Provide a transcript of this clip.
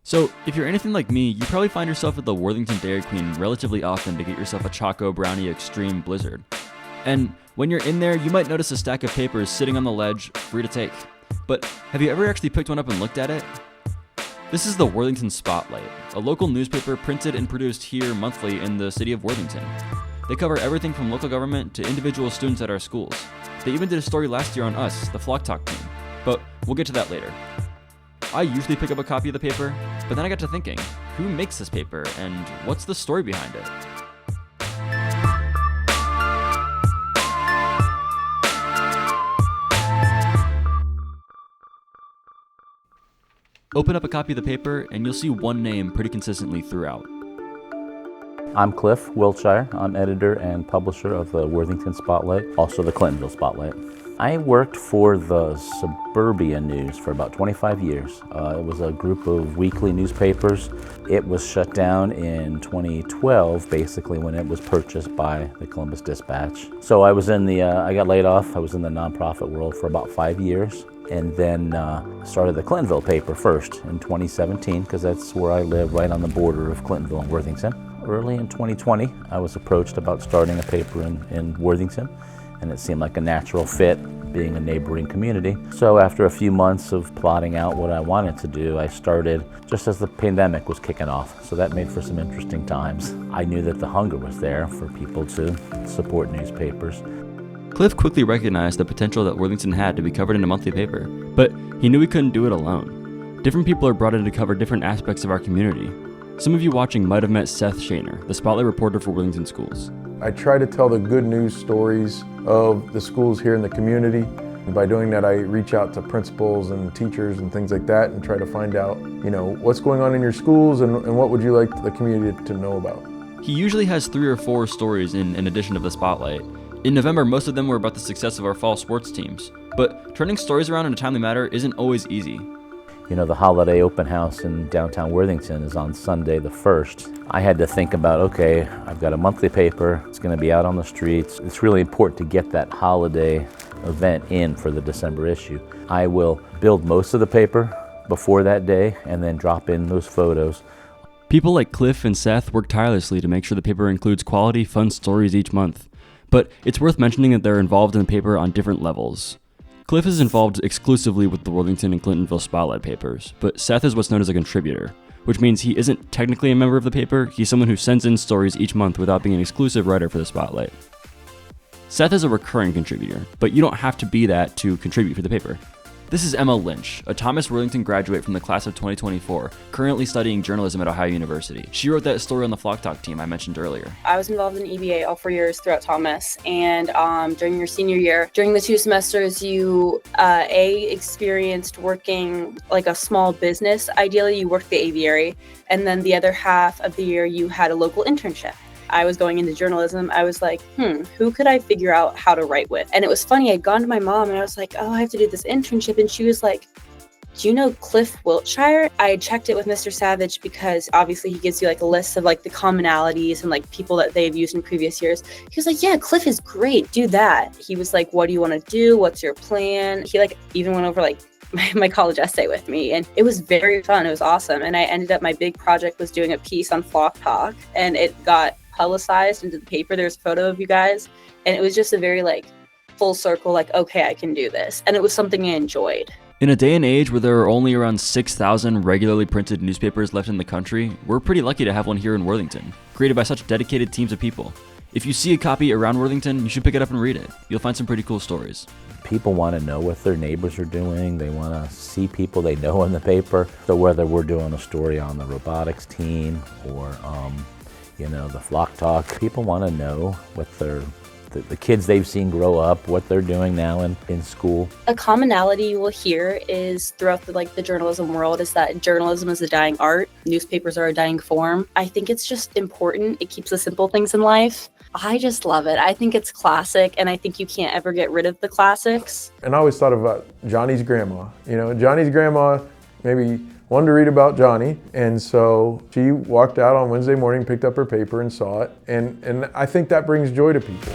So, if you're anything like me, you probably find yourself at the Worthington Dairy Queen relatively often to get yourself a Choco Brownie Extreme Blizzard. And when you're in there, you might notice a stack of papers sitting on the ledge, free to take. But have you ever actually picked one up and looked at it? This is the Worthington Spotlight, a local newspaper printed and produced here monthly in the city of Worthington. They cover everything from local government to individual students at our schools. They even did a story last year on us, the Flock Talk team, but we'll get to that later. I usually pick up a copy of the paper, but then I got to thinking, who makes this paper and what's the story behind it? Open up a copy of the paper and you'll see one name pretty consistently throughout. I'm Cliff, Wiltshire. I'm editor and publisher of the Worthington Spotlight, also the Clintonville Spotlight. I worked for the Suburbia News for about 25 years. It was a group of weekly newspapers. It was shut down in 2012, basically when it was purchased by the Columbus Dispatch. So I got laid off. I was in the nonprofit world for about 5 years, and then started the Clintonville paper first in 2017, because that's where I live, right on the border of Clintonville and Worthington. Early in 2020, I was approached about starting a paper in Worthington, and it seemed like a natural fit, being a neighboring community. So after a few months of plotting out what I wanted to do, I started just as the pandemic was kicking off. So that made for some interesting times. I knew that the hunger was there for people to support newspapers. Cliff quickly recognized the potential that Worthington had to be covered in a monthly paper, but he knew he couldn't do it alone. Different people are brought in to cover different aspects of our community. Some of you watching might have met Seth Shaner, the Spotlight reporter for Worthington Schools. I try to tell the good news stories of the schools here in the community. And by doing that, I reach out to principals and teachers and things like that and try to find out, what's going on in your schools and what would you like the community to know about. He usually has 3 or 4 stories in addition to the Spotlight. In November, most of them were about the success of our fall sports teams. But turning stories around in a timely manner isn't always easy. The holiday open house in downtown Worthington is on Sunday the 1st. I had to think about, okay, I've got a monthly paper, it's going to be out on the streets. It's really important to get that holiday event in for the December issue. I will build most of the paper before that day and then drop in those photos. People like Cliff and Seth work tirelessly to make sure the paper includes quality, fun stories each month. But it's worth mentioning that they're involved in the paper on different levels. Cliff is involved exclusively with the Worthington and Clintonville Spotlight papers, but Seth is what's known as a contributor, which means he isn't technically a member of the paper, he's someone who sends in stories each month without being an exclusive writer for the Spotlight. Seth is a recurring contributor, but you don't have to be that to contribute for the paper. This is Emma Lynch, a Thomas Worthington graduate from the class of 2024, currently studying journalism at Ohio University. She wrote that story on the Flock Talk team I mentioned earlier. I was involved in EBA all 4 years throughout Thomas, and during your senior year, during the 2 semesters, you experienced working like a small business. Ideally, you worked the aviary, and then the other half of the year, you had a local internship. I was going into journalism. I was like, who could I figure out how to write with? And it was funny. I'd gone to my mom and I was like, I have to do this internship. And she was like, do you know Cliff Wiltshire? I had checked it with Mr. Savage because obviously he gives you like a list of like the commonalities and like people that they've used in previous years. He was like, yeah, Cliff is great. Do that. He was like, what do you want to do? What's your plan? He like even went over like my college essay with me, and it was very fun. It was awesome. And I ended up, my big project was doing a piece on Flock Talk, and it got publicized into the paper. There's a photo of you guys, and it was just a very like full circle, like, okay, I can do this. And it was something I enjoyed. In a day and age where there are only around 6,000 regularly printed newspapers left in the country, we're pretty lucky to have one here in Worthington, created by such dedicated teams of people. If you see a copy around Worthington, you should pick it up and read it. You'll find some pretty cool stories. People want to know what their neighbors are doing. They want to see people they know in the paper. So whether we're doing a story on the robotics team or, the Flock Talk, people want to know what the kids they've seen grow up, what they're doing now in school. A commonality you will hear is throughout the journalism world is that journalism is a dying art. Newspapers are a dying form. I think it's just important. It keeps the simple things in life. I just love it. I think it's classic, and I think you can't ever get rid of the classics. And I always thought about Johnny's grandma. Johnny's grandma maybe wanted to read about Johnny, and so she walked out on Wednesday morning, picked up her paper and saw it, and I think that brings joy to people.